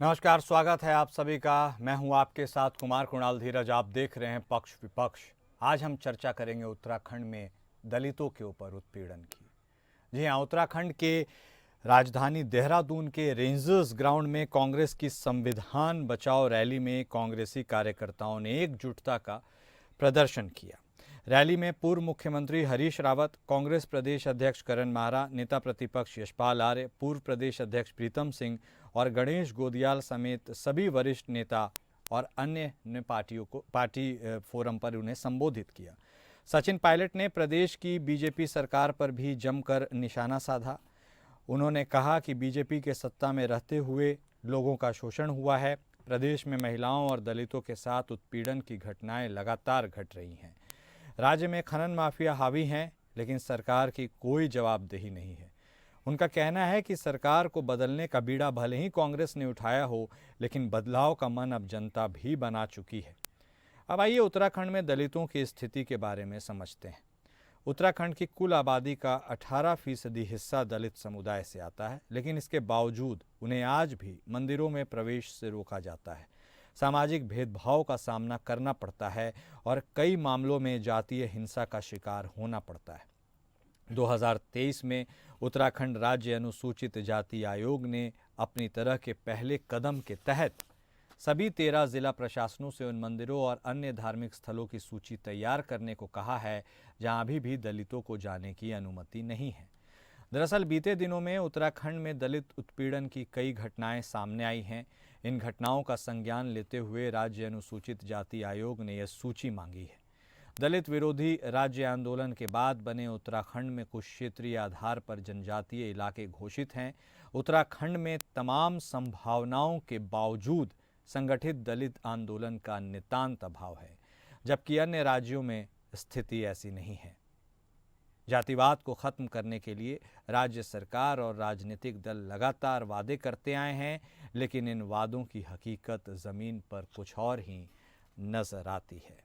नमस्कार, स्वागत है आप सभी का। मैं हूं आपके साथ कुमार कुणाल धीरज। आप देख रहे हैं पक्ष विपक्ष। आज हम चर्चा करेंगे उत्तराखंड में दलितों के ऊपर उत्पीड़न की। जी हां, उत्तराखंड के राजधानी देहरादून के रेंजर्स ग्राउंड में कांग्रेस की संविधान बचाओ रैली में कांग्रेसी कार्यकर्ताओं ने एकजुटता का प्रदर्शन किया। रैली में पूर्व मुख्यमंत्री हरीश रावत, कांग्रेस प्रदेश अध्यक्ष करण माहरा, नेता प्रतिपक्ष यशपाल आर्य, पूर्व प्रदेश अध्यक्ष प्रीतम सिंह और गणेश गोदियाल समेत सभी वरिष्ठ नेता और अन्य ने पार्टी फोरम पर उन्हें संबोधित किया। सचिन पायलट ने प्रदेश की बीजेपी सरकार पर भी जमकर निशाना साधा। उन्होंने कहा कि बीजेपी के सत्ता में रहते हुए लोगों का शोषण हुआ है। प्रदेश में महिलाओं और दलितों के साथ उत्पीड़न की घटनाएं लगातार घट रही हैं। राज्य में खनन माफिया हावी हैं, लेकिन सरकार की कोई जवाबदेही नहीं है। उनका कहना है कि सरकार को बदलने का बीड़ा भले ही कांग्रेस ने उठाया हो, लेकिन बदलाव का मन अब जनता भी बना चुकी है। अब आइए उत्तराखंड में दलितों की स्थिति के बारे में समझते हैं। उत्तराखंड की कुल आबादी का 18% हिस्सा दलित समुदाय से आता है, लेकिन इसके बावजूद उन्हें आज भी मंदिरों में प्रवेश से रोका जाता है। सामाजिक भेदभाव का सामना करना पड़ता है और कई मामलों में जातीय हिंसा का शिकार होना पड़ता है। 2023 में उत्तराखंड राज्य अनुसूचित जाति आयोग ने अपनी तरह के पहले कदम के तहत सभी 13 जिला प्रशासनों से उन मंदिरों और अन्य धार्मिक स्थलों की सूची तैयार करने को कहा है जहां अभी भी दलितों को जाने की अनुमति नहीं है। दरअसल बीते दिनों में उत्तराखंड में दलित उत्पीड़न की कई घटनाएं सामने आई हैं। इन घटनाओं का संज्ञान लेते हुए राज्य अनुसूचित जाति आयोग ने यह सूची मांगी है। दलित विरोधी राज्य आंदोलन के बाद बने उत्तराखंड में कुछ क्षेत्रीय आधार पर जनजातीय इलाके घोषित हैं। उत्तराखंड में तमाम संभावनाओं के बावजूद संगठित दलित आंदोलन का नितांत अभाव है, जबकि अन्य राज्यों में स्थिति ऐसी नहीं है। जातिवाद को खत्म करने के लिए राज्य सरकार और राजनीतिक दल लगातार वादे करते आए हैं, लेकिन इन वादों की हकीकत जमीन पर कुछ और ही नजर आती है।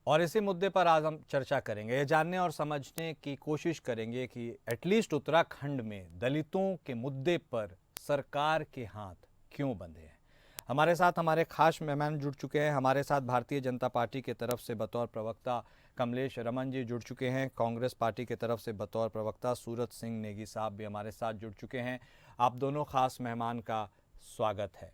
और इसी मुद्दे पर आज हम चर्चा करेंगे। ये जानने और समझने की कोशिश करेंगे कि एटलीस्ट उत्तराखंड में दलितों के मुद्दे पर सरकार के हाथ क्यों बंधे हैं। हमारे साथ हमारे खास मेहमान जुड़ चुके हैं। हमारे साथ भारतीय जनता पार्टी के तरफ से बतौर प्रवक्ता कमलेश रमन जी जुड़ चुके हैं। कांग्रेस पार्टी के तरफ से बतौर प्रवक्ता सूरत सिंह नेगी साहब भी हमारे साथ जुड़ चुके हैं। आप दोनों खास मेहमान का स्वागत है।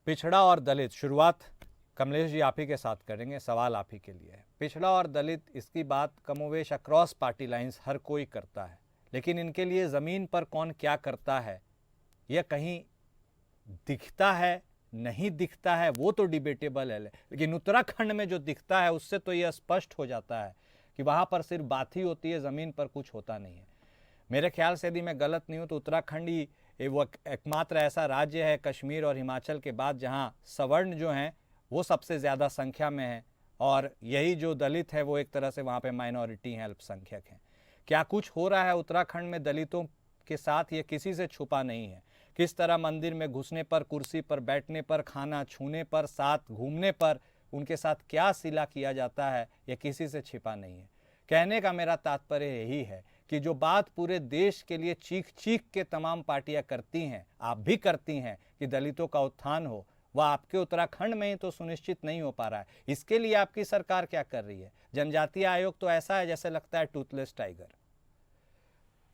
पिछड़ा और दलित, शुरुआत कमलेश जी आप ही के साथ करेंगे। सवाल आप ही के लिए है। पिछड़ा और दलित, इसकी बात कमोवेश अक्रॉस पार्टी लाइंस हर कोई करता है, लेकिन इनके लिए ज़मीन पर कौन क्या करता है, यह कहीं दिखता है नहीं दिखता है, वो तो डिबेटेबल है। लेकिन उत्तराखंड में जो दिखता है उससे तो यह स्पष्ट हो जाता है कि वहाँ पर सिर्फ बात ही होती है, ज़मीन पर कुछ होता नहीं है। मेरे ख्याल से यदि मैं गलत नहीं हूँ तो उत्तराखंड ही वो एकमात्र ऐसा राज्य है कश्मीर और हिमाचल के बाद जहाँ सवर्ण जो हैं वो सबसे ज़्यादा संख्या में है, और यही जो दलित है वो एक तरह से वहाँ पे माइनॉरिटी हैं, अल्पसंख्यक हैं। क्या कुछ हो रहा है उत्तराखंड में दलितों के साथ, ये किसी से छुपा नहीं है। किस तरह मंदिर में घुसने पर, कुर्सी पर बैठने पर, खाना छूने पर, साथ घूमने पर उनके साथ क्या सिला किया जाता है, ये किसी से छिपा नहीं है। कहने का मेरा तात्पर्य यही है कि जो बात पूरे देश के लिए चीख चीख के तमाम पार्टियां करती हैं, आप भी करती हैं कि दलितों का उत्थान हो, वह आपके उत्तराखंड में ही तो सुनिश्चित नहीं हो पा रहा है। इसके लिए आपकी सरकार क्या कर रही है? जनजातीय आयोग तो ऐसा है जैसे लगता है टूथलेस टाइगर।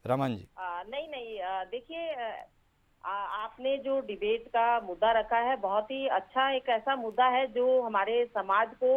रमन जी। नहीं, देखिए, आपने जो डिबेट का मुद्दा रखा है बहुत ही अच्छा, एक ऐसा मुद्दा है जो हमारे समाज को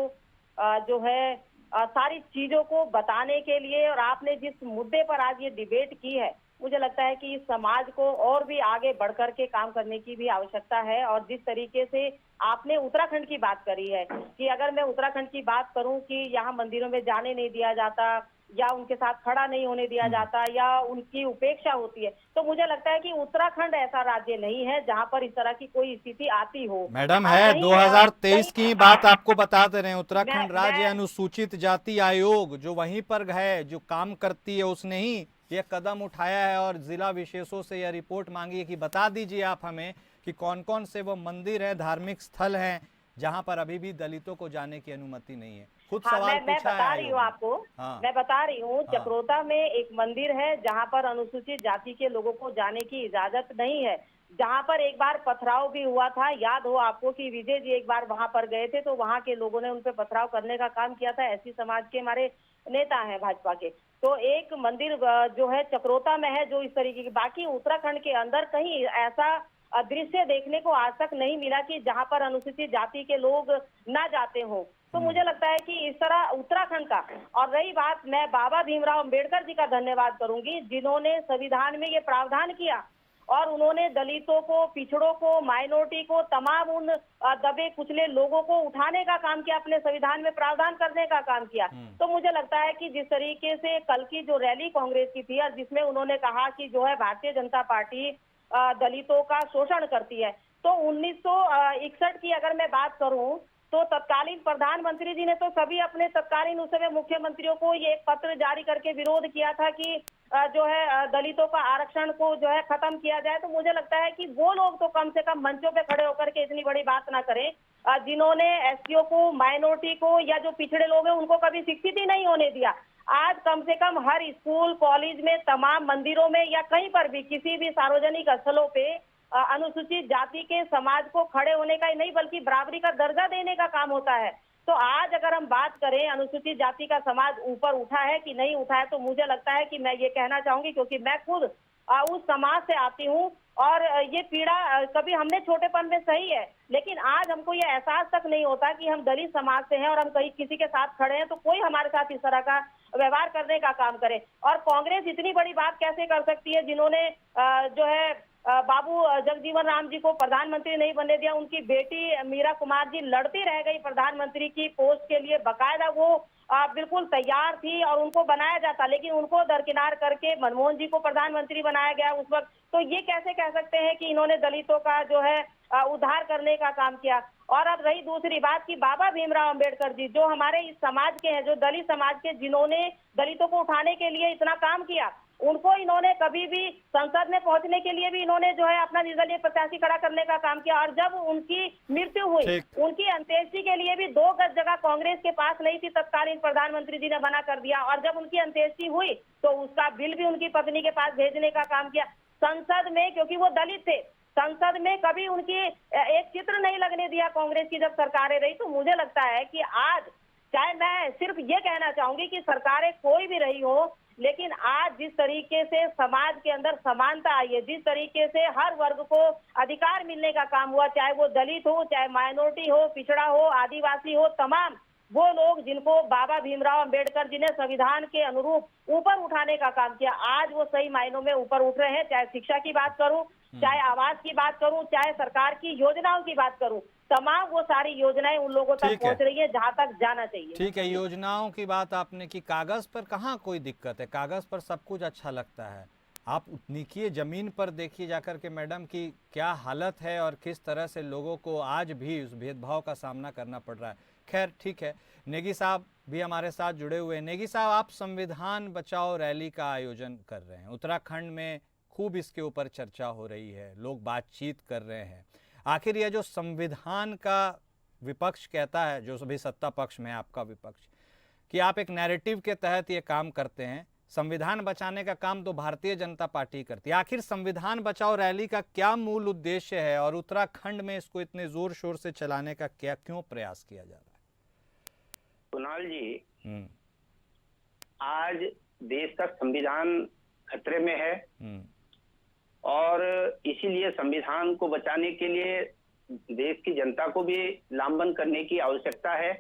जो है सारी चीजों को बताने के लिए, और आपने जिस मुद्दे पर आज ये डिबेट की है, मुझे लगता है कि इस समाज को और भी आगे बढ़कर के काम करने की भी आवश्यकता है। और जिस तरीके से आपने उत्तराखंड की बात करी है कि अगर मैं उत्तराखंड की बात करूं कि यहाँ मंदिरों में जाने नहीं दिया जाता, या उनके साथ खड़ा नहीं होने दिया जाता, या उनकी उपेक्षा होती है, तो मुझे लगता है कि उत्तराखंड ऐसा राज्य नहीं है जहां पर इस तरह की कोई स्थिति आती हो। मैडम है 2023 की बात आपको बता दे रहे हैं। उत्तराखंड राज्य अनुसूचित जाति आयोग जो वहीं पर है, जो काम करती है, उसने ही ये कदम उठाया है और जिला विशेषों से यह रिपोर्ट मांगी है कि बता दीजिए आप हमें कि कौन कौन से वो मंदिर है, धार्मिक स्थल हैं जहां पर अभी भी दलितों को जाने की अनुमति नहीं है। खुद हाँ, सवाल मैं पूछा है बता रही आयोग हूँ ने। आपको। हाँ मैं बता रही हूँ, हाँ चक्रोता में एक मंदिर है जहाँ पर अनुसूचित जाति के लोगों को जाने की इजाजत नहीं है, जहाँ पर एक बार पथराव भी हुआ था। याद हो आपको कि विजय जी एक बार वहां पर गए थे, तो वहां के लोगों ने उन पे पथराव करने का काम किया था। ऐसी समाज के हमारे नेता हैं भाजपा के। तो एक मंदिर जो है चक्रोता में है जो इस तरीके की। बाकी उत्तराखंड के अंदर कहीं ऐसा दृश्य देखने को आज तक नहीं मिला कि जहां पर अनुसूचित जाति के लोग ना जाते हों। तो मुझे लगता है कि इस तरह उत्तराखंड का। और रही बात, मैं बाबा भीमराव अंबेडकर जी का धन्यवाद करूंगी जिन्होंने संविधान में ये प्रावधान किया और उन्होंने दलितों को, पिछड़ों को, माइनॉरिटी को, तमाम उन दबे कुचले लोगों को उठाने का काम किया, अपने संविधान में प्रावधान करने का काम किया। तो मुझे लगता है कि जिस तरीके से कल की जो रैली कांग्रेस की थी और जिसमें उन्होंने कहा कि जो है भारतीय जनता पार्टी दलितों का शोषण करती है, तो 1961 की अगर मैं बात करूं तो तत्कालीन प्रधानमंत्री जी ने तो सभी अपने तत्कालीन उस समय मुख्यमंत्रियों को ये एक पत्र जारी करके विरोध किया था कि जो है दलितों का आरक्षण को जो है खत्म किया जाए। तो मुझे लगता है कि वो लोग तो कम से कम मंचों पे खड़े होकर के इतनी बड़ी बात ना करें जिन्होंने एससीओ को, माइनॉरिटी को या जो पिछड़े लोग हैं उनको कभी शिक्षित ही नहीं होने दिया। आज कम से कम हर स्कूल, कॉलेज में, तमाम मंदिरों में या कहीं पर भी किसी भी सार्वजनिक स्थलों पे अनुसूचित जाति के समाज को खड़े होने का ही नहीं बल्कि बराबरी का दर्जा देने का काम होता है। तो आज अगर हम बात करें अनुसूचित जाति का समाज ऊपर उठा है कि नहीं उठा है, तो मुझे लगता है कि मैं ये कहना चाहूंगी क्योंकि मैं खुद उस समाज से आती हूँ और ये पीड़ा कभी हमने छोटेपन में सही है, लेकिन आज हमको ये एहसास तक नहीं होता कि हम दलित समाज से हैं और हम कहीं किसी के साथ खड़े हैं तो कोई हमारे साथ इस तरह का व्यवहार करने का काम करे। और कांग्रेस इतनी बड़ी बात कैसे कर सकती है जिन्होंने जो है बाबू जगजीवन राम जी को प्रधानमंत्री नहीं बनने दिया। उनकी बेटी मीरा कुमार जी लड़ती रह गई प्रधानमंत्री की पोस्ट के लिए, बकायदा वो बिल्कुल तैयार थी और उनको बनाया जाता, लेकिन उनको दरकिनार करके मनमोहन जी को प्रधानमंत्री बनाया गया उस वक्त। तो ये कैसे कह सकते हैं कि इन्होंने दलितों का जो है उद्धार करने का काम किया। और अब रही दूसरी बात कि बाबा भीमराव अंबेडकर जी जो हमारे इस समाज के हैं, जो दलित समाज के, जिन्होंने दलितों को उठाने के लिए इतना काम किया, उनको इन्होंने कभी भी संसद में पहुंचने के लिए भी इन्होंने जो है अपना निर्दलीय प्रत्याशी खड़ा करने का काम किया। और जब उनकी मृत्यु हुई, उनकी अंत्येष्टि के लिए भी 2 गज जगह कांग्रेस के पास नहीं थी, तत्कालीन प्रधानमंत्री जी ने मना कर दिया। और जब उनकी अंत्येष्टि हुई तो उसका बिल भी उनकी पत्नी के पास भेजने का काम किया संसद में, क्योंकि वो दलित थे। संसद में कभी उनकी एक चित्र नहीं लगने दिया कांग्रेस की जब सरकारें रही। तो मुझे लगता है कि आज, चाहे मैं सिर्फ ये कहना चाहूंगी कि सरकारें कोई भी रही हो, लेकिन आज जिस तरीके से समाज के अंदर समानता आई है, जिस तरीके से हर वर्ग को अधिकार मिलने का काम हुआ, चाहे वो दलित हो, चाहे माइनॉरिटी हो, पिछड़ा हो, आदिवासी हो, तमाम वो लोग जिनको बाबा भीमराव अंबेडकर जी ने संविधान के अनुरूप ऊपर उठाने का काम किया, आज वो सही मायनों में ऊपर उठ रहे हैं। चाहे शिक्षा की बात करूं, चाहे आवास की बात करूं, चाहे सरकार की योजनाओं की बात करूं, तमाम वो सारी योजनाएं उन लोगों तक पहुंच रही है जहां तक जाना चाहिए। ठीक है, योजनाओं की बात आपने की, कागज पर कहाँ कोई दिक्कत है, कागज पर सब कुछ अच्छा लगता है। आप निकिए जमीन पर देखिए जाकर के मैडम की क्या हालत है और किस तरह से लोगों को आज भी उस भेदभाव का सामना करना पड़ रहा है। खैर ठीक है, नेगी साहब भी हमारे साथ जुड़े हुए हैं। नेगी साहब, आप संविधान बचाओ रैली का आयोजन कर रहे हैं, उत्तराखंड में खूब इसके ऊपर चर्चा हो रही है, लोग बातचीत कर रहे हैं। आखिर यह जो संविधान का विपक्ष कहता है, जो सभी सत्ता पक्ष में आपका विपक्ष, कि आप एक नैरेटिव के तहत ये काम करते हैं, संविधान बचाने का काम तो भारतीय जनता पार्टी करती है, आखिर संविधान बचाओ रैली का क्या मूल उद्देश्य है और उत्तराखंड में इसको इतने जोर शोर से चलाने का क्यों प्रयास किया जा रहा है? कुणाल जी, आज देश का संविधान खतरे में है और इसीलिए संविधान को बचाने के लिए देश की जनता को भी लामबंद करने की आवश्यकता है।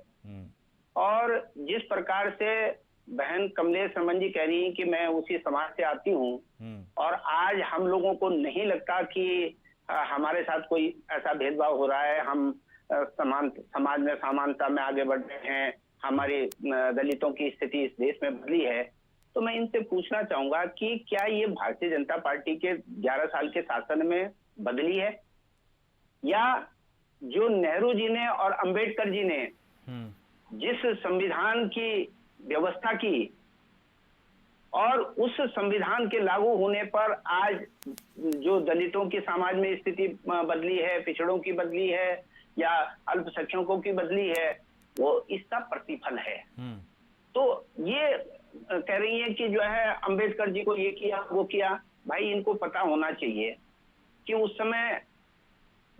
और जिस प्रकार से बहन कमलेश रमन जी कह रही हैं कि मैं उसी समाज से आती हूँ और आज हम लोगों को नहीं लगता कि हमारे साथ कोई ऐसा भेदभाव हो रहा है, हम समाज में समानता में आगे बढ़ रहे हैं, हमारे दलितों की स्थिति इस देश में बदली है। तो मैं इनसे पूछना चाहूंगा कि क्या ये भारतीय जनता पार्टी के 11 साल के शासन में बदली है, या जो नेहरू जी ने और अंबेडकर जी ने जिस संविधान की व्यवस्था की और उस संविधान के लागू होने पर आज जो दलितों की समाज में स्थिति बदली है, पिछड़ों की बदली है, या अल्पसंख्यकों की बदली है, वो इसका प्रतिफल है। तो ये कह रही है कि जो है अंबेडकर जी को ये किया वो किया। भाई इनको पता होना चाहिए कि उस समय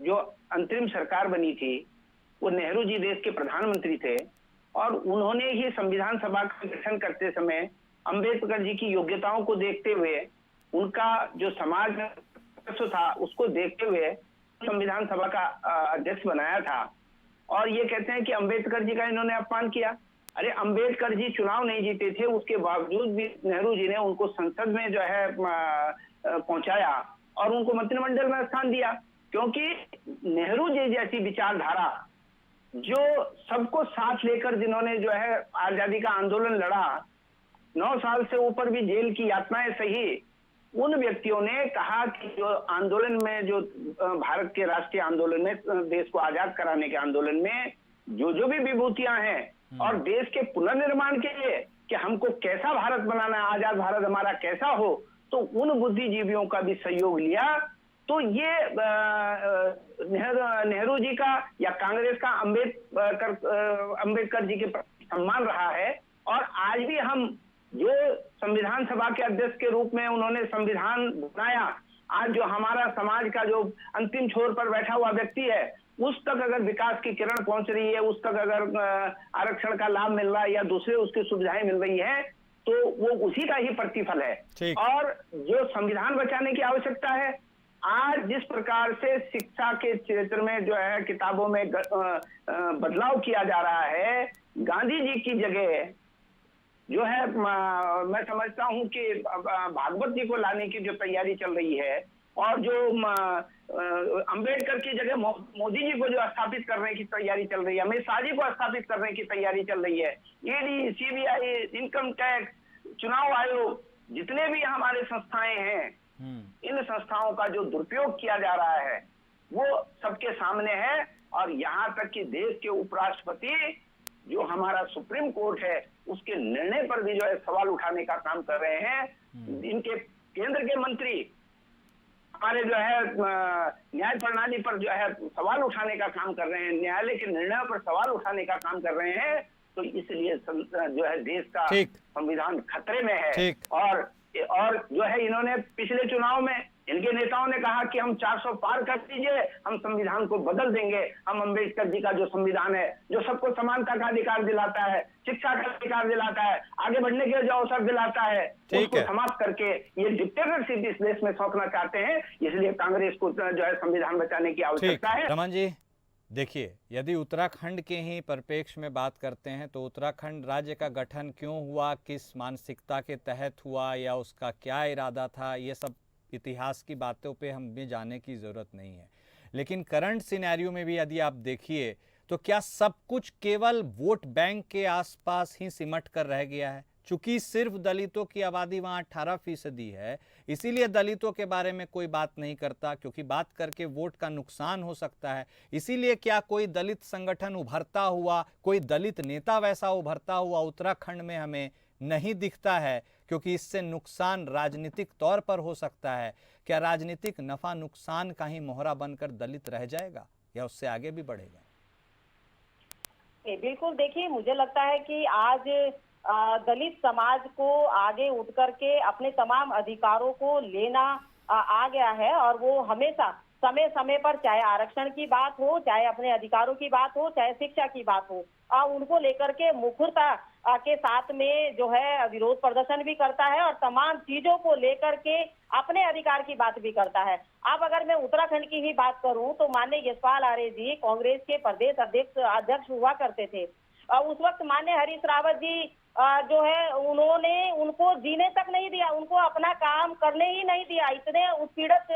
जो अंतरिम सरकार बनी थी वो नेहरू जी देश के प्रधानमंत्री थे और उन्होंने ही संविधान सभा का गठन करते समय अंबेडकर जी की योग्यताओं को देखते हुए, उनका जो समाज में वर्चस्व था उसको देखते हुए संविधान सभा का अध्यक्ष बनाया था। और ये कहते हैं कि अंबेडकर जी का इन्होंने अपमान किया। अरे अंबेडकर जी चुनाव नहीं जीते थे, उसके बावजूद भी नेहरू जी ने उनको संसद में जो है पहुंचाया और उनको मंत्रिमंडल में स्थान दिया, क्योंकि नेहरू जी जैसी विचारधारा जो सबको साथ लेकर जिन्होंने जो है आजादी का आंदोलन लड़ा, 9 साल से ऊपर भी जेल की यातनाएं सही, उन व्यक्तियों ने कहा कि जो आंदोलन में, जो भारत के राष्ट्रीय आंदोलन में, देश को आजाद कराने के आंदोलन में जो भी विभूतियां हैं और देश के पुनर्निर्माण के लिए कि हमको कैसा भारत बनाना है, आजाद भारत हमारा कैसा हो, तो उन बुद्धिजीवियों का भी सहयोग लिया। तो ये नेहरू जी का या कांग्रेस का अंबेडकर जी के प्रति सम्मान रहा है। और आज भी हम जो संविधान सभा के अध्यक्ष के रूप में उन्होंने संविधान बनाया, आज जो हमारा समाज का जो अंतिम छोर पर बैठा हुआ व्यक्ति है उस तक अगर विकास की किरण पहुंच रही है, उस तक अगर आरक्षण का लाभ मिल रहा है या दूसरे उसकी सुविधाएं मिल रही है, तो वो उसी का ही प्रतिफल है। और जो संविधान बचाने की आवश्यकता है, आज जिस प्रकार से शिक्षा के क्षेत्र में जो है किताबों में बदलाव किया जा रहा है, गांधी जी की जगह जो है मैं समझता हूं कि भागवत जी को लाने की जो तैयारी चल रही है और जो अंबेडकर की जगह मोदी जी को जो स्थापित करने की तैयारी चल रही है, अमित शाह जी को स्थापित करने की तैयारी चल रही है, ईडी, सीबीआई, इनकम टैक्स, चुनाव आयोग, जितने भी हमारे संस्थाएं हैं, इन संस्थाओं का जो दुरुपयोग किया जा रहा है वो सबके सामने है। और यहाँ तक कि देश के उपराष्ट्रपति जो हमारा सुप्रीम कोर्ट है उसके निर्णय पर भी जो है सवाल उठाने का काम कर रहे हैं। इनके केंद्र के मंत्री हमारे जो है न्याय प्रणाली पर जो है सवाल उठाने का काम कर रहे हैं, न्यायालय के निर्णयों पर सवाल उठाने का काम कर रहे हैं। तो इसलिए जो है देश का संविधान खतरे में है। और जो है इन्होंने पिछले चुनाव में इनके नेताओं ने कहा कि हम 400 पार कर दीजिए, हम संविधान को बदल देंगे। हम अंबेडकर जी का जो संविधान है, जो सबको समानता का अधिकार दिलाता है, शिक्षा का अधिकार दिलाता है, आगे बढ़ने के जो अवसर दिलाता है, उसको समाप्त करके ये डिक्टेटरशिप इस देश में सौंपना चाहते हैं। इसलिए कांग्रेस को जो है संविधान बचाने की आवश्यकता है। रमन जी देखिए, यदि उत्तराखंड के ही परिप्रेक्ष्य में बात करते हैं तो उत्तराखंड राज्य का गठन क्यों हुआ, किस मानसिकता के तहत हुआ या उसका क्या इरादा था, ये सब इतिहास की बातों पे हमें जाने की ज़रूरत नहीं है। लेकिन करंट सिनेरियो में भी यदि आप देखिए तो क्या सब कुछ केवल वोट बैंक के आसपास ही सिमट कर रह गया है? चूंकि सिर्फ दलितों की आबादी वहाँ 18% है, इसीलिए दलितों के बारे में कोई बात नहीं करता, क्योंकि बात करके वोट का नुकसान हो सकता है। इसीलिए क्या कोई दलित संगठन उभरता हुआ, कोई दलित नेता वैसा उभरता हुआ उत्तराखंड में हमें नहीं दिखता है, क्योंकि इससे नुकसान राजनीतिक तौर पर हो सकता है। क्या राजनीतिक नफा नुकसान का ही मोहरा बनकर दलित रह जाएगा या उससे आगे भी बढ़ेगा? बिल्कुल, देखिए मुझे लगता है कि आज दलित समाज को आगे उठ करके अपने तमाम अधिकारों को लेना आ गया है। और वो हमेशा समय समय पर, चाहे आरक्षण की बात हो, चाहे अपने अधिकारों की बात हो, चाहे शिक्षा की बात हो, उनको लेकर के मुखरता के साथ में जो है विरोध प्रदर्शन भी करता है और तमाम चीजों को लेकर के अपने अधिकार की बात भी करता है। अब अगर मैं उत्तराखंड की ही बात करूं तो माननीय यशपाल आर्य जी कांग्रेस के प्रदेश अध्यक्ष हुआ करते थे। उस वक्त माननीय हरीश रावत जी जो है उन्होंने उनको जीने तक नहीं दिया, उनको अपना काम करने ही नहीं दिया। इतने उत्पीड़ित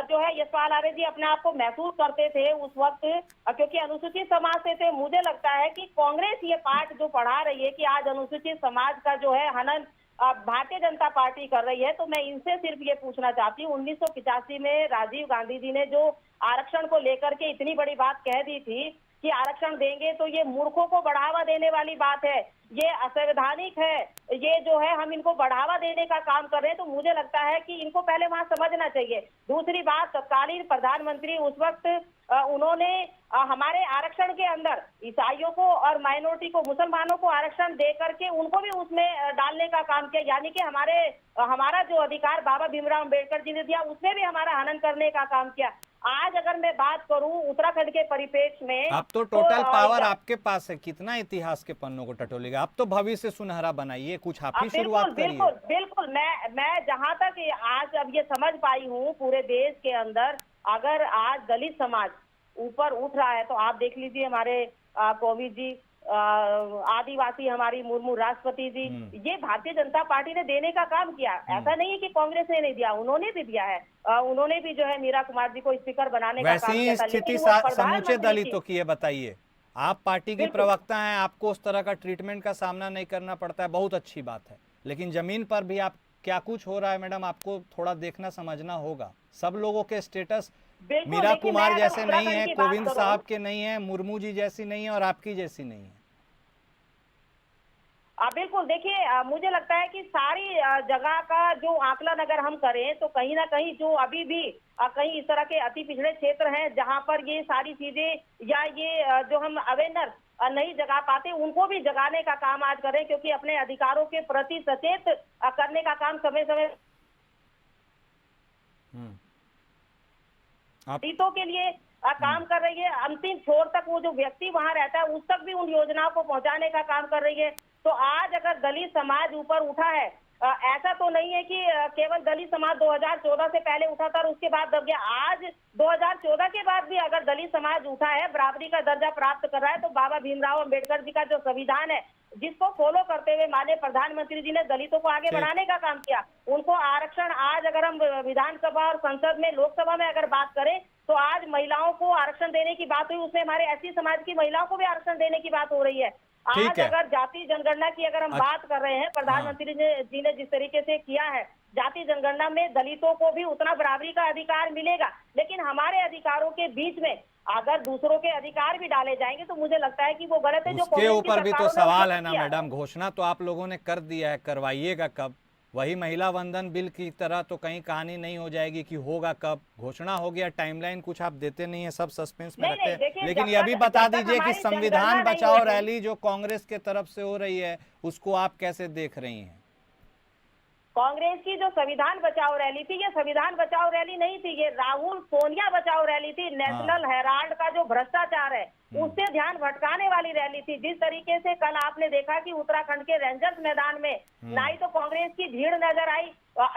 जो है यशपाल आर्य जी अपने आप को महसूस करते थे उस वक्त, क्योंकि अनुसूचित समाज से थे। मुझे लगता है कि कांग्रेस ये पाठ जो पढ़ा रही है कि आज अनुसूचित समाज का जो है हनन भारतीय जनता पार्टी कर रही है, तो मैं इनसे सिर्फ ये पूछना चाहती हूँ, 1985 में राजीव गांधी जी ने जो आरक्षण को लेकर के इतनी बड़ी बात कह दी थी कि आरक्षण देंगे तो ये मूर्खों को बढ़ावा देने वाली बात है, ये असंवैधानिक है, ये जो है हम इनको बढ़ावा देने का काम कर रहे हैं, तो मुझे लगता है कि इनको पहले वहां समझना चाहिए। दूसरी बात, तत्कालीन प्रधानमंत्री उस वक्त उन्होंने हमारे आरक्षण के अंदर ईसाइयों को और माइनॉरिटी को, मुसलमानों को आरक्षण दे करके उनको भी उसमें डालने का काम किया, यानी कि हमारा जो अधिकार बाबा भीमराव अम्बेडकर जी ने दिया उसमें भी हमारा हनन करने का काम किया। आज अगर मैं बात करूं उत्तराखंड के परिप्रेक्ष्य में, अब तो टोटल पावर आपके पास है, कितना इतिहास के पन्नों को टटोलेगा। अब तो भविष्य सुनहरा बनाइए, कुछ आप ही शुरुआत करिए। बिल्कुल बिल्कुल, मैं जहां तक आज अब ये समझ पाई हूँ, पूरे देश के अंदर अगर आज दलित समाज ऊपर उठ रहा है, तो आप देख लीजिए हमारे कोविंद जी, आदिवासी हमारी मुर्मू राष्ट्रपति जी, ये भारतीय जनता पार्टी ने देने का काम किया। ऐसा नहीं है कि कांग्रेस ने नहीं दिया, उन्होंने भी दिया है। उन्होंने भी जो है मीरा कुमार जी को स्पीकर बनाने का काम किया था। स्थिति समूचे दलितों की है, बताइए। आप पार्टी की प्रवक्ता हैं, आपको उस तरह का ट्रीटमेंट का सामना नहीं करना पड़ता है, बहुत अच्छी बात है। लेकिन जमीन पर भी आप क्या कुछ हो रहा है मैडम, आपको थोड़ा देखना समझना होगा। सब लोगों के स्टेटस मीरा कुमार जैसे नहीं है, कोविंद साहब के नहीं है, मुर्मू जी जैसी नहीं है और आपकी जैसी नहीं है। बिल्कुल, देखिए मुझे लगता है कि सारी जगह का जो आकलन अगर हम करें, तो कहीं ना कहीं जो अभी भी कहीं इस तरह के अति पिछड़े क्षेत्र हैं जहां पर ये सारी चीजें या ये जो हम अवेयरनेस नहीं जगा पाते, उनको भी जगाने का काम आज करें, क्योंकि अपने अधिकारों के प्रति सचेत करने का काम समय समय हितों के लिए काम कर रही है। अंतिम छोर तक वो जो व्यक्ति वहां रहता है उस तक भी उन योजनाओं को पहुंचाने का काम कर रही है। तो आज अगर दलित समाज ऊपर उठा है, ऐसा तो नहीं है कि केवल दलित समाज 2014 से पहले उठा था और उसके बाद दब गया। आज 2014 के बाद भी अगर दलित समाज उठा है, बराबरी का दर्जा प्राप्त कर रहा है, तो बाबा भीमराव अम्बेडकर जी का जो संविधान है, जिसको फॉलो करते हुए माननीय प्रधानमंत्री जी ने दलितों को आगे बढ़ाने का काम किया, उनको आरक्षण, आज अगर हम विधानसभा और संसद में, लोकसभा में अगर बात करें, तो आज महिलाओं को आरक्षण देने की बात हुई, उसमें हमारे एससी समाज की महिलाओं को भी आरक्षण देने की बात हो रही है। आज अगर जाति जनगणना की अगर हम बात कर रहे हैं, प्रधानमंत्री जी ने जिस तरीके से किया है, जाति जनगणना में दलितों को भी उतना बराबरी का अधिकार मिलेगा। लेकिन हमारे अधिकारों के बीच में अगर दूसरों के अधिकार भी डाले जाएंगे, तो मुझे लगता है कि वो गलत है। जो उसके ऊपर भी तो सवाल है ना मैडम। घोषणा तो आप लोगों ने कर दिया है, करवाइएगा कब? वही महिला वंदन बिल की तरह तो कहीं कहानी नहीं हो जाएगी कि होगा कब। घोषणा हो गया, टाइमलाइन कुछ आप देते नहीं है, सब सस्पेंस में रखते हैं। लेकिन यह भी बता दीजिए कि संविधान बचाओ रैली जो कांग्रेस के तरफ से हो रही है, उसको आप कैसे देख रही हैं? कांग्रेस की जो संविधान बचाओ रैली थी, ये संविधान बचाओ रैली नहीं थी, ये राहुल सोनिया बचाओ रैली थी। नेशनल हेराल्ड का जो भ्रष्टाचार है उससे ध्यान भटकाने वाली रैली थी। जिस तरीके से कल आपने देखा कि उत्तराखंड के रेंजर्स मैदान में ना ही तो कांग्रेस की भीड़ नजर आई,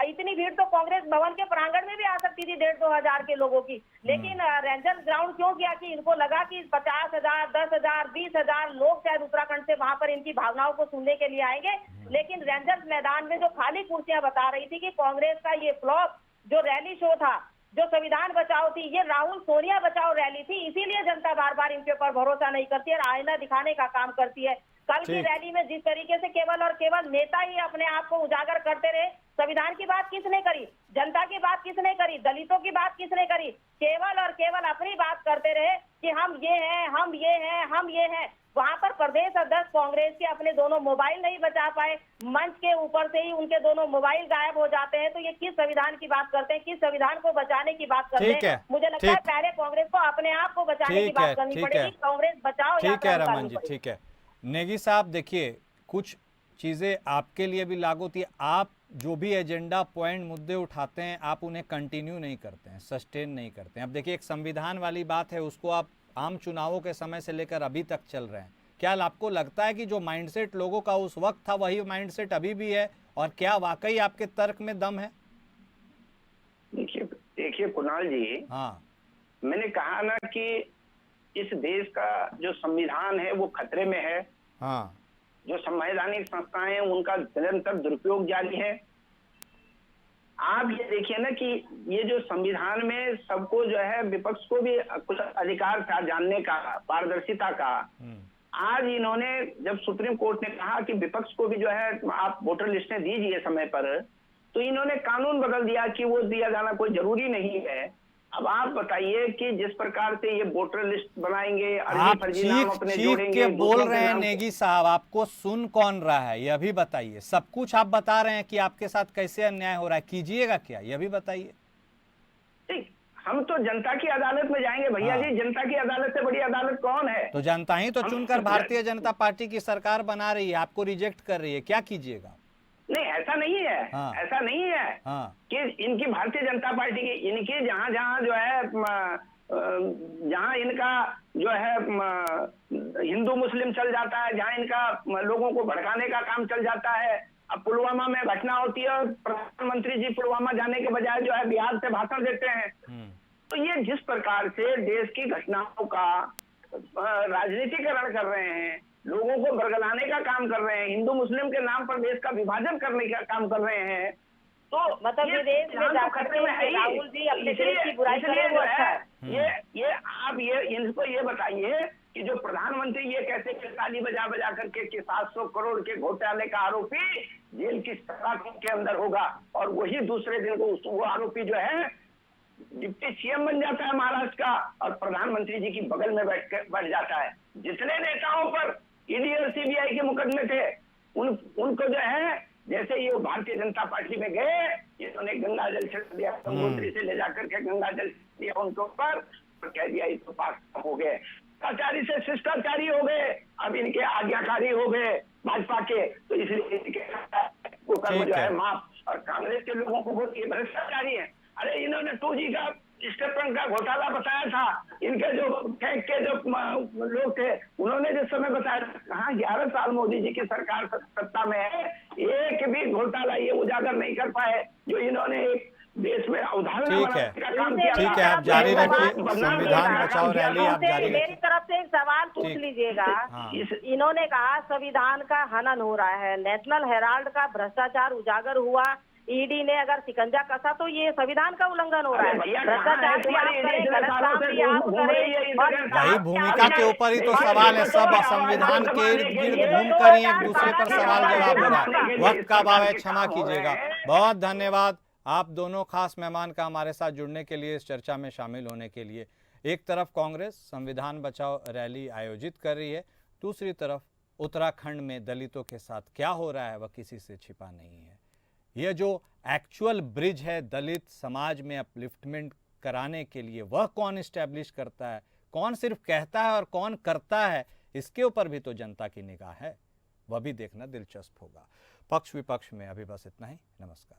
इतनी भीड़ तो कांग्रेस भवन के प्रांगण में भी आ सकती थी 1,500 हजार के लोगों की, लेकिन रेंजर्स ग्राउंड क्यों किया? कि इनको लगा कि 50,000, 10,000, 20,000 लोग शायद उत्तराखंड से वहां पर इनकी भावनाओं को सुनने के लिए आएंगे। लेकिन रेंजर्स मैदान में जो खाली कुर्सियां बता रही थी कि कांग्रेस का ये फ्लॉप जो रैली शो था, जो संविधान बचाओ थी, ये राहुल सोनिया बचाओ रैली थी। इसीलिए जनता बार बार इनके ऊपर भरोसा नहीं करती और आईना दिखाने का काम करती है। कल की रैली में जिस तरीके से केवल और केवल नेता ही अपने आप को उजागर करते रहे, संविधान की बात किसने करी? जनता की बात किसने करी? दलितों की बात किसने करी? केवल और केवल अपनी बात करते रहे कि हम ये हैं, हम ये हैं, हम ये हैं। वहां पर प्रदेश अध्यक्ष कांग्रेस के अपने दोनों मोबाइल नहीं बचा पाए, मंच के ऊपर से ही उनके दोनों मोबाइल गायब हो जाते हैं। तो ये किस संविधान की बात करते हैं, किस संविधान को बचाने की बात करते हैं? मुझे लगता है पहले कांग्रेस को अपने आप को बचाने की बात करनी पड़ेगी। कांग्रेस बचाओ। ठीक है रमन जी, ठीक है। नेगी साहब, देखिए कुछ चीजें आपके लिए भी लागू होती है। आप जो भी एजेंडा पॉइंट मुद्दे उठाते हैं, आप उन्हें कंटिन्यू नहीं करते हैं, सस्टेन नहीं करते हैं। अब देखिए, एक संविधान वाली बात है, उसको आप आम चुनावों के समय से लेकर अभी तक चल रहे हैं। क्या आपको लगता है कि जो माइंडसेट लोगों का उस वक्त था वही माइंडसेट अभी भी है? और क्या वाकई आपके तर्क में दम है? देखिए कुणाल जी, हाँ, मैंने कहा ना कि इस देश का जो संविधान है वो खतरे में है। हाँ, जो संवैधानिक संस्थाएं हैं उनका निरंतर दुरुपयोग जारी है। आप ये देखिए ना कि ये जो संविधान में सबको जो है, विपक्ष को भी कुछ अधिकार था जानने का, पारदर्शिता का। आज इन्होंने, जब सुप्रीम कोर्ट ने कहा कि विपक्ष को भी जो है आप वोटर लिस्टें दीजिए समय पर, तो इन्होंने कानून बदल दिया कि वो दिया जाना कोई जरूरी नहीं है। अब आप बताइए कि जिस प्रकार से ये वोटर लिस्ट बनाएंगे, आप फर्जी नाम चीख अपने चीख जोड़ेंगे, के बोल दूसरों के रहे हैं नाम- नेगी साहब, आपको सुन कौन रहा है ये भी बताइए। सब कुछ आप बता रहे हैं कि आपके साथ कैसे अन्याय हो रहा है, कीजिएगा क्या ये भी बताइए। ठीक, हम तो जनता की अदालत में जाएंगे भैया हाँ। जी। जनता की अदालत से बड़ी अदालत कौन है? तो जनता ही तो हम- चुनकर भारतीय जनता पार्टी की सरकार बना रही है, आपको रिजेक्ट कर रही है, क्या कीजिएगा? नहीं, ऐसा नहीं है। हाँ। ऐसा नहीं है हाँ। कि इनकी भारतीय जनता पार्टी की, इनकी जहां जहां जो है जहां इनका जो है हिंदू मुस्लिम चल जाता है, जहां इनका लोगों को भड़काने का काम चल जाता है। अब पुलवामा में घटना होती है और प्रधानमंत्री जी पुलवामा जाने के बजाय जो है बिहार से भाषण देते हैं। तो ये जिस प्रकार से देश की घटनाओं का राजनीतिकरण कर रहे हैं, लोगों को बरगलाने का काम कर रहे हैं, हिंदू मुस्लिम के नाम पर देश का विभाजन करने का काम कर रहे हैं, तो मतलब विदेश में जाकर खतरे में है ही। राहुल जी अपने इसलिए- देश की बुराई इसलिए करें वो जो अच्छा है, है। ये आप इनको ये बताइए कि जो प्रधानमंत्री ये कैसे ताली बजा बजा करके कि 700 करोड़ के घोटाले का आरोपी जेल की सलाखों के अंदर होगा, और वही दूसरे दिन को वो आरोपी जो है डिप्टी सीएम बन जाता है महाराष्ट्र का, और प्रधानमंत्री जी की बगल में बैठ जाता है। जितने नेताओं पर ईडी और सीबीआई के मुकदमे थे, उनको जो है, जैसे ये भारतीय जनता पार्टी में गए, इन्होंने गंगा जल छिड़क दिया, गंगोत्री से ले जाकर के गंगा जल दिया उनके ऊपर, और कह दिया ये तो पास हो गए, शिष्टाचारी से शिष्टाचारी हो गए, अब इनके आज्ञाकारी हो गए भाजपा के, तो इसलिए इनके वो कर्म जो है माफ। और कांग्रेस के लोगों को बहुत ये भ्रष्टाचारी है। अरे इन्होंने 2G का स्टेटमेंट का घोटाला बताया था, इनके जो बैंक के जो लोग थे उन्होंने जिस समय बताया, कहाँ 11 साल मोदी जी की सरकार सत्ता में है, एक भी घोटाला ये उजागर नहीं कर पाए जो इन्होंने एक देश में अवधारणा बनाने का काम किया। ठीक है, आप जारी रखिए, संविधान बचाओ रैली आप जारी मेरी रखिए। तरफ से एक सवाल पूछ लीजिएगा। इन्होंने कहा संविधान का हनन हो रहा है, नेशनल हेराल्ड का भ्रष्टाचार उजागर हुआ, ईडी ने अगर शिकंजा कसा तो ये संविधान का उल्लंघन हो रहा है। भ्रष्टाचार भी आप करें, गलत काम भी आप करें, भाई भूमिका के ऊपर ही तो सवाल है, सब संविधान के इर्द गिर्द घूमकर ही एक दूसरे पर सवाल जवाब हो रहा है। वक्त का अभाव है, क्षमा कीजिएगा। बहुत धन्यवाद आप दोनों खास मेहमान का हमारे साथ जुड़ने के लिए, इस चर्चा में शामिल होने के लिए। एक तरफ कांग्रेस संविधान बचाओ रैली आयोजित कर रही है, दूसरी तरफ उत्तराखंड में दलितों के साथ क्या हो रहा है वह किसी से छिपा नहीं है। यह जो एक्चुअल ब्रिज है दलित समाज में अपलिफ्टमेंट कराने के लिए, वह कौन इस्टेब्लिश करता है, कौन सिर्फ कहता है और कौन करता है, इसके ऊपर भी तो जनता की निगाह है, वह भी देखना दिलचस्प होगा। पक्ष विपक्ष में अभी बस इतना ही। नमस्कार।